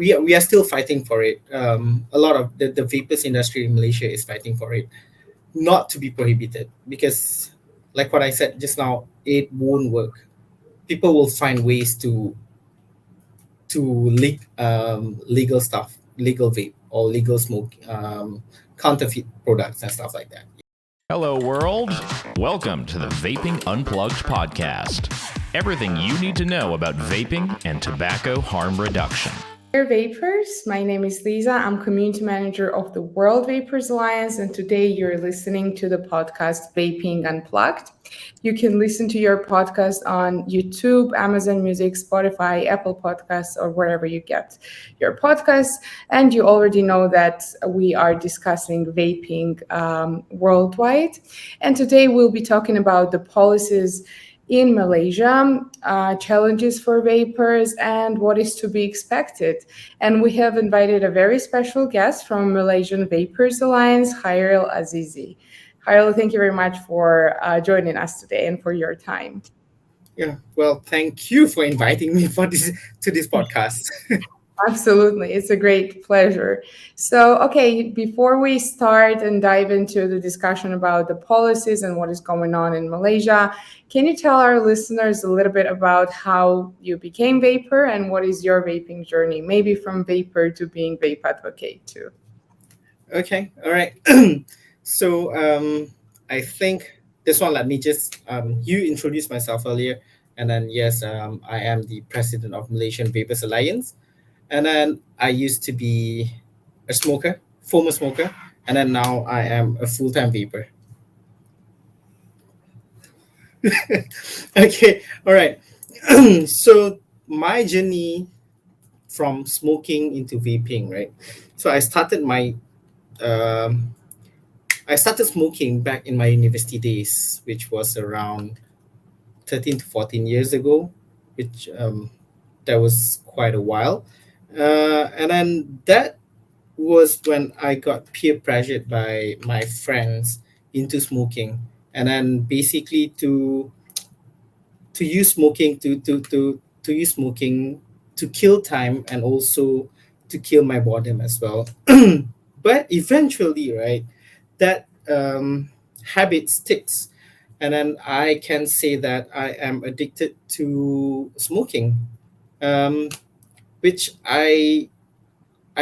we are still fighting for it. A lot of the vapors industry in Malaysia is fighting for it not to be prohibited because, like what I said just now, it won't work. People will find ways to legal stuff, legal vape or legal smoke, counterfeit products and stuff like that. Hello, world. Welcome to the Vaping Unplugged podcast. Everything you need to know about vaping and tobacco harm reduction. Dear Vapers, my name is Liza. I'm community manager of the World Vapers Alliance, and today you're listening to the podcast Vaping Unplugged. You can listen to your podcast on YouTube, Amazon Music, Spotify, Apple Podcasts, or wherever you get your podcasts. And you already know that we are discussing vaping worldwide. And today we'll be talking about the policies in Malaysia, challenges for vapers, and what is to be expected. And we have invited a very special guest from Malaysian Vapers Alliance, Khairil Azizi. Khairil, thank you very much for joining us today and for your time. Yeah, well, thank you for inviting me to this podcast. Absolutely. It's a great pleasure. So, okay, before we start and dive into the discussion about the policies and what is going on in Malaysia, can you tell our listeners a little bit about how you became vapor and what is your vaping journey, maybe from vapor to being vape advocate too? Okay, all right. So I think this one, let me just, you introduced myself earlier. And then, yes, I am the president of Malaysian Vapers Alliance. And then I used to be a smoker, former smoker, and then now I am a full-time vapor. Okay, all right. So my journey from smoking into vaping, right? So I started smoking back in my university days, which was around 13 to 14 years ago, which that was quite a while. And then that was when I got peer pressured by my friends into smoking, and then basically to use smoking to use smoking to kill time and also to kill my boredom as well. But eventually, right, that habit sticks, and then I can say that I am addicted to smoking, um, which I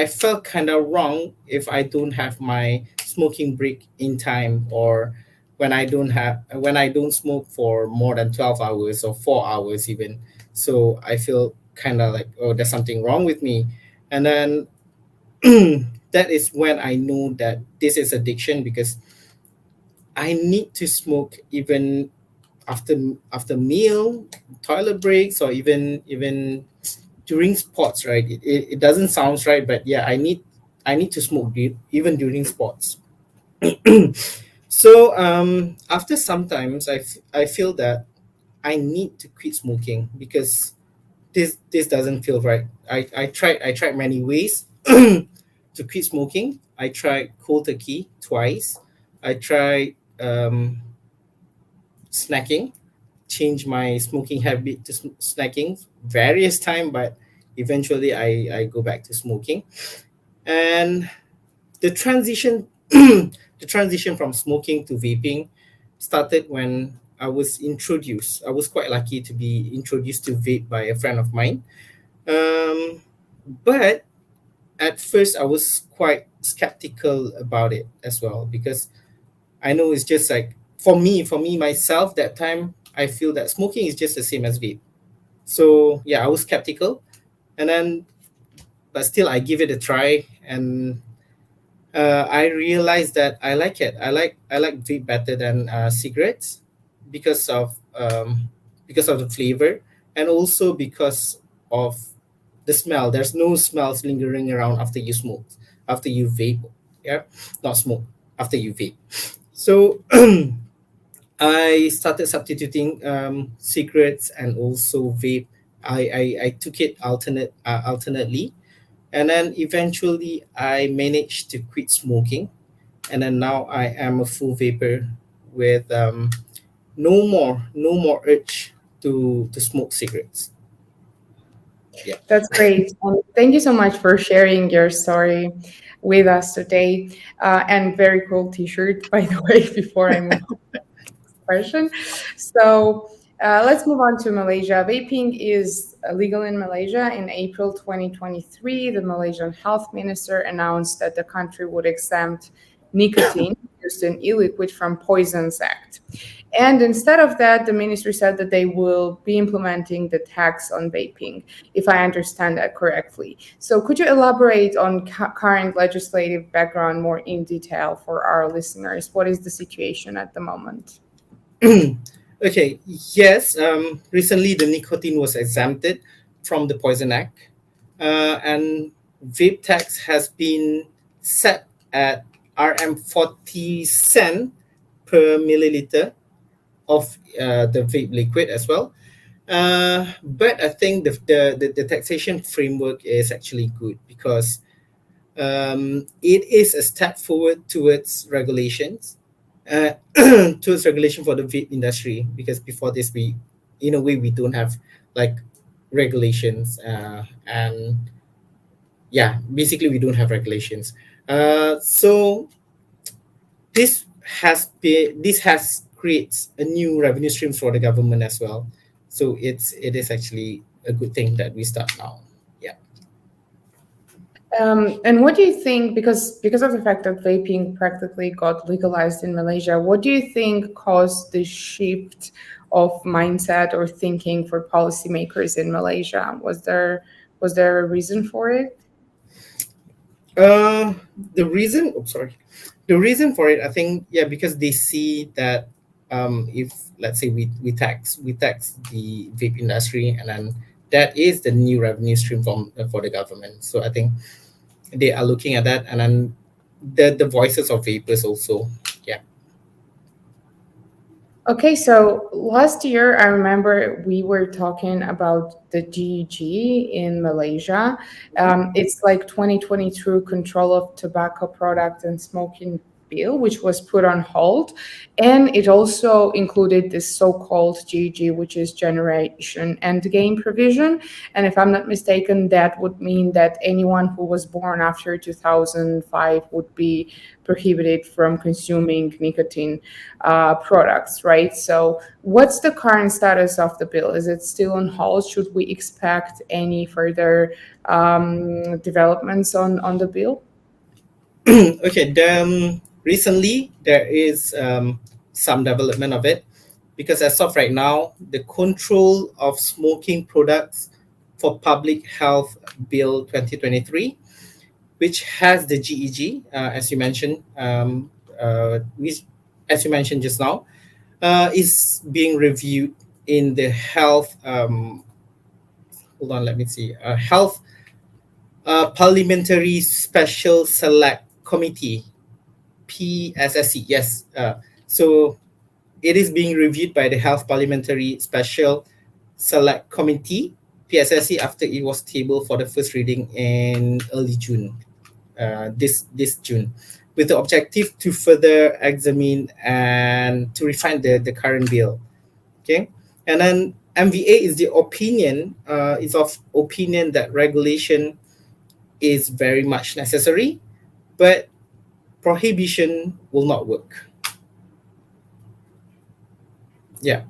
felt kind of wrong if I don't have my smoking break in time, or when I don't smoke for more than 12 hours or 4 hours even. So I feel kind of like, oh, there's something wrong with me. And then that is when I know that this is addiction, because I need to smoke even after meal, toilet breaks, or even during sports, right? It doesn't sound right, but yeah, I need to smoke even during sports. So after sometimes I feel that I need to quit smoking because this doesn't feel right. I tried many ways to quit smoking. I tried cold turkey twice. I tried snacking, change my smoking habit to snacking various time, but eventually I go back to smoking. And the transition the transition from smoking to vaping started when I was quite lucky to be introduced to vape by a friend of mine. But at first I was quite skeptical about it as well, because I know it's just like, for me myself, that time I feel that smoking is just the same as vape. So yeah, I was skeptical, and then but still I give it a try, and I realized that I like it. I like vape better than cigarettes because of the flavor, and also because of the smell. There's no smells lingering around after you smoke, after you vape. Yeah, not smoke, after you vape. So I started substituting cigarettes and also vape. I took it alternately, and then eventually I managed to quit smoking, and then now I am a full vapor with no more urge to smoke cigarettes. Yeah. That's great. Thank you so much for sharing your story with us today. And very cool T-shirt, by the way, before I move on to the question. So let's move on to Malaysia. Vaping is legal in Malaysia. In April 2023, the Malaysian health minister announced that the country would exempt nicotine used in e-liquid from Poisons Act. And instead of that, the ministry said that they will be implementing the tax on vaping, if I understand that correctly. So could you elaborate on current legislative background more in detail for our listeners? What is the situation at the moment? Okay, yes. Recently, the nicotine was exempted from the Poison Act, and vape tax has been set at RM 40 cent per milliliter of the vape liquid as well. But I think the taxation framework is actually good because it is a step forward towards regulations, towards regulation for the vape industry. Because before this, we, in a way, we don't have like regulations, and yeah, basically we don't have regulations. So this has creates a new revenue streams for the government as well. So it is actually a good thing that we start now. Yeah. And what do you think, because of the fact that vaping practically got legalized in Malaysia, what do you think caused the shift of mindset or thinking for policymakers in Malaysia? Was there a reason for it? The reason, oh, sorry, the reason for it, I think, yeah, because they see that if let's say we tax the vape industry, and then that is the new revenue stream from for the government. So I think they are looking at that, and then the voices of vapors also. Yeah. Okay, so last year I remember we were talking about the GEG in Malaysia. It's like 2022 Control of Tobacco Product and Smoking Bill, which was put on hold. And it also included this so-called GEG, which is Generation Endgame provision. And if I'm not mistaken, that would mean that anyone who was born after 2005 would be prohibited from consuming nicotine products, right? So what's the current status of the bill? Is it still on hold? Should we expect any further developments on the bill? Okay. Recently there is some development of it, because as of right now, the Control of Smoking Products for Public Health Bill 2023, which has the GEG, as you mentioned, as you mentioned just now, is being reviewed in the health. Hold on, let me see. Health Parliamentary Special Select Committee, PSSC. Yes. So it is being reviewed by the Health Parliamentary Special Select Committee, PSSC, after it was tabled for the first reading in early June, this June, with the objective to further examine and to refine the current bill. Okay, and then MVA is of opinion that regulation is very much necessary, but prohibition will not work. Yeah.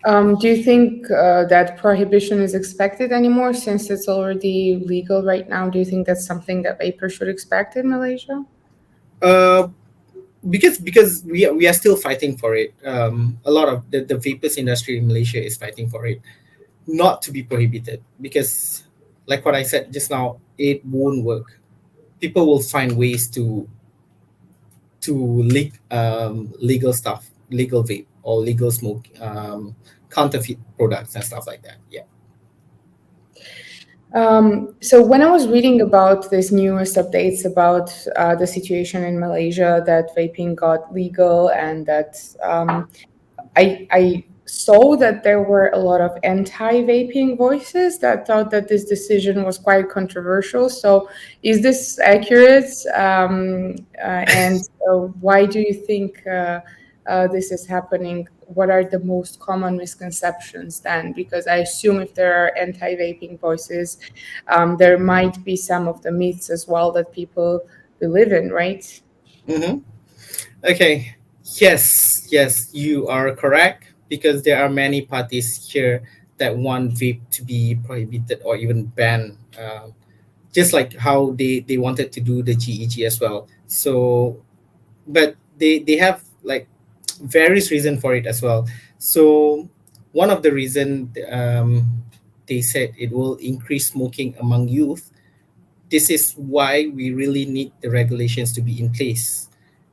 Do you think that prohibition is expected anymore since it's already legal right now? Do you think that's something that vapers should expect in Malaysia? Uh, because we are still fighting for it. A lot of the vapors industry in Malaysia is fighting for it not to be prohibited, because, like what I said just now, it won't work. People will find ways to legal stuff, legal vape or legal smoke, counterfeit products and stuff like that. Yeah. So when I was reading about these newest updates about the situation in Malaysia, that vaping got legal, and that I saw that there were a lot of anti-vaping voices that thought that this decision was quite controversial. So is this accurate? And why do you think this is happening? what are the most common misconceptions then? Because I assume if there are anti-vaping voices, there might be some of the myths as well that people believe in, right? Mm-hmm. Okay. Yes, you are correct because there are many parties here that want vape to be prohibited or even banned, just like how they wanted to do the GEG as well. So, but they have like various reason for it as well. So, one of the reason they said it will increase smoking among youth. This is why we really need the regulations to be in place.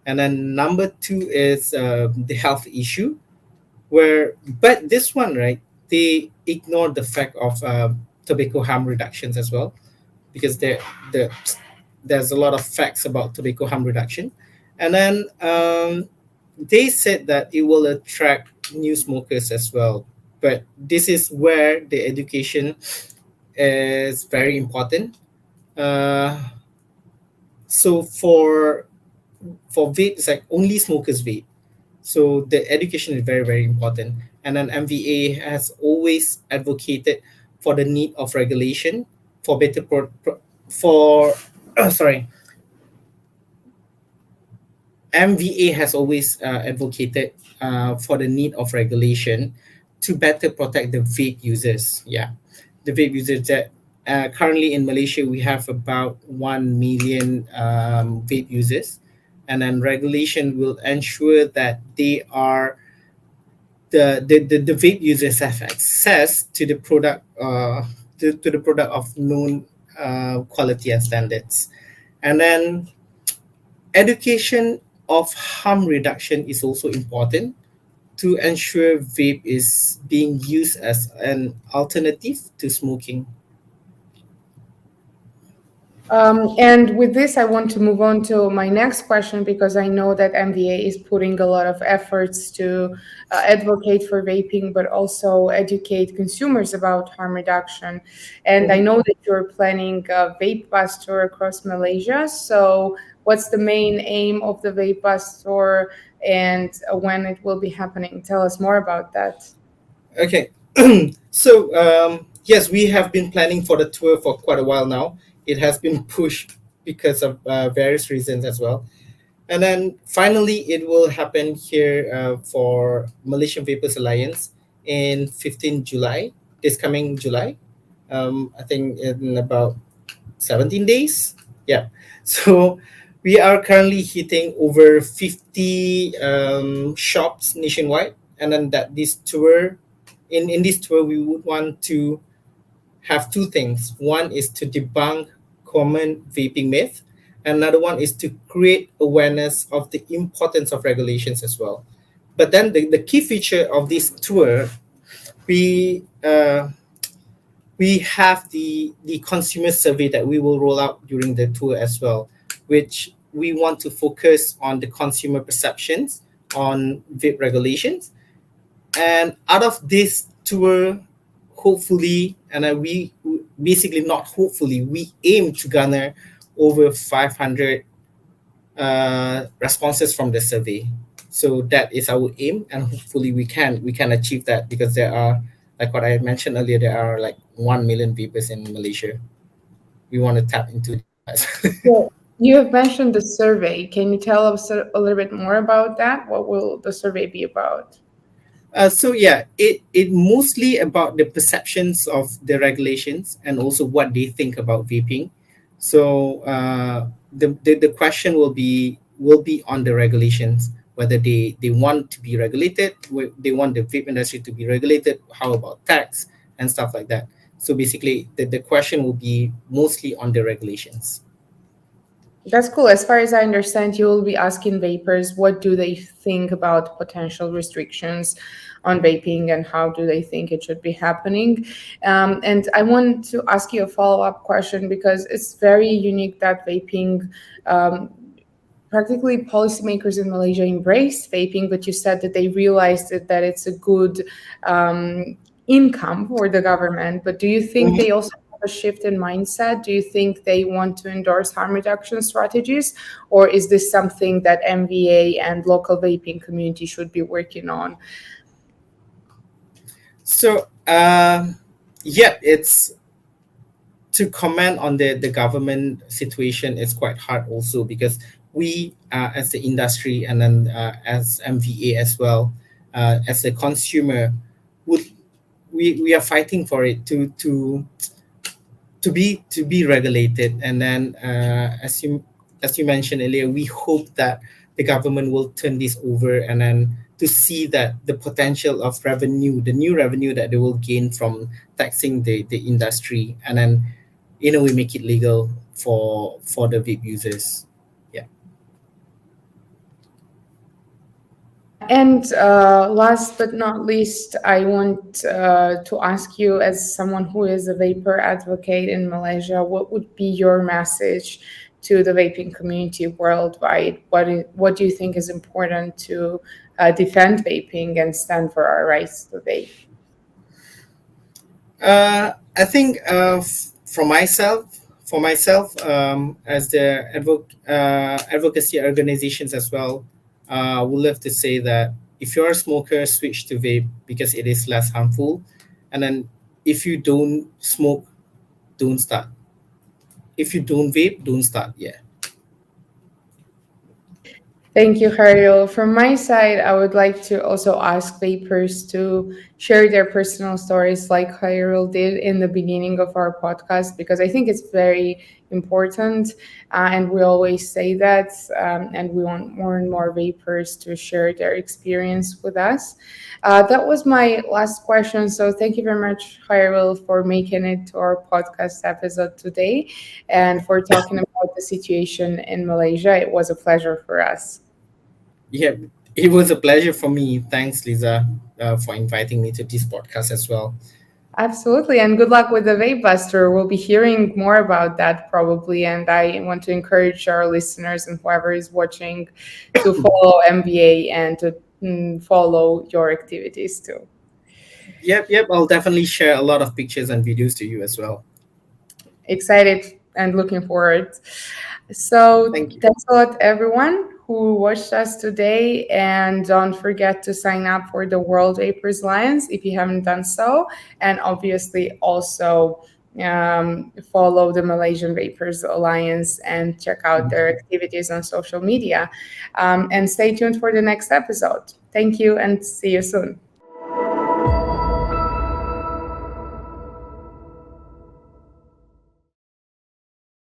And then number two is the health issue, where but this one right, they ignore the fact of tobacco harm reductions as well, because the there's a lot of facts about tobacco harm reduction, and then they said that it will attract new smokers as well. But this is where the education is very important. Uh, so for vape, it's like only smokers vape. So the education is very, very important. And then MVA has always advocated for the need of regulation for better for sorry, MVA has always advocated for the need of regulation to better protect the vape users. Yeah, the vape users that currently in Malaysia we have about 1 million vape users, and then regulation will ensure that they are the vape users have access to the product to the product of known quality and standards. And then education of harm reduction is also important to ensure vape is being used as an alternative to smoking. And with this, I want to move on to my next question because I know that MVA is putting a lot of efforts to advocate for vaping, but also educate consumers about harm reduction. And I know that you're planning a vape bus tour across Malaysia. So, what's the main aim of the vape bus tour and when it will be happening? Tell us more about that. Okay. So yes, we have been planning for the tour for quite a while now. It has been pushed because of various reasons as well. And then finally, it will happen here for Malaysian Vapers Alliance in 15 July, this coming July. I think in about 17 days. Yeah. So we are currently hitting over 50 shops nationwide. And then that this tour, in this tour, we would want to have two things. One is to debunk common vaping myth. Another one is to create awareness of the importance of regulations as well. But then the key feature of this tour, we we have the consumer survey that we will roll out during the tour as well, which we want to focus on the consumer perceptions on vape regulations. And out of this tour, hopefully, and we basically not hopefully, we aim to garner over 500 responses from the survey. So that is our aim, and hopefully we can achieve that, because there are, like what I mentioned earlier, there are like 1 million vapers in Malaysia. We want to tap into that. Well, you have mentioned the survey. Can you tell us a little bit more about that? What will the survey be about? So yeah, it mostly about the perceptions of the regulations and also what they think about vaping. So the question will be on the regulations, whether they want to be regulated, they want the vape industry to be regulated. How about tax and stuff like that? So basically, the question will be mostly on the regulations. That's cool. As far as I understand, you will be asking vapers what do they think about potential restrictions on vaping and how do they think it should be happening. And I want to ask you a follow-up question because it's very unique that vaping, practically policymakers in Malaysia embrace vaping, but you said that they realized that it's a good income for the government. But do you think they also have a shift in mindset? Do you think they want to endorse harm reduction strategies? Or is this something that MVA and local vaping community should be working on? So, yeah, it's to comment on the government situation is quite hard also because we as the industry and then as MVA as well as a consumer would we are fighting for it to be regulated and then as you mentioned earlier we hope that the government will turn this over and then to see that the potential of revenue the new revenue that they will gain from taxing the industry and then we make it legal for the vape users. Yeah. And last but not least, I want to ask you, as someone who is a vapor advocate in Malaysia, what would be your message to the vaping community worldwide? What do you think is important to defend vaping and stand for our rights to vape? I think for myself, as the advocacy organizations as well, would love to say that if you're a smoker, switch to vape because it is less harmful, and then if you don't smoke, don't start. If you don't vape, don't start. Yeah. Thank you, Khairil. From my side, I would like to also ask vapers to share their personal stories like Khairil did in the beginning of our podcast, because I think it's very important. And we always say that, and we want more and more vapers to share their experience with us. That was my last question. So thank you very much, Khairil, for making it to our podcast episode today and for talking about the situation in Malaysia. It was a pleasure for us. Yeah, it was a pleasure for me. Thanks, Lisa, for inviting me to this podcast as well. Absolutely. And good luck with the Vape Buster. We'll be hearing more about that probably. And I want to encourage our listeners and whoever is watching to follow MBA and to follow your activities too. Yep. I'll definitely share a lot of pictures and videos to you as well. Excited and looking forward. So Thank you. thanks a lot, everyone who watched us today. And don't forget to sign up for the World Vapers Alliance if you haven't done so. And obviously also follow the Malaysian Vapers Alliance and check out their activities on social media. And stay tuned for the next episode. Thank you and see you soon.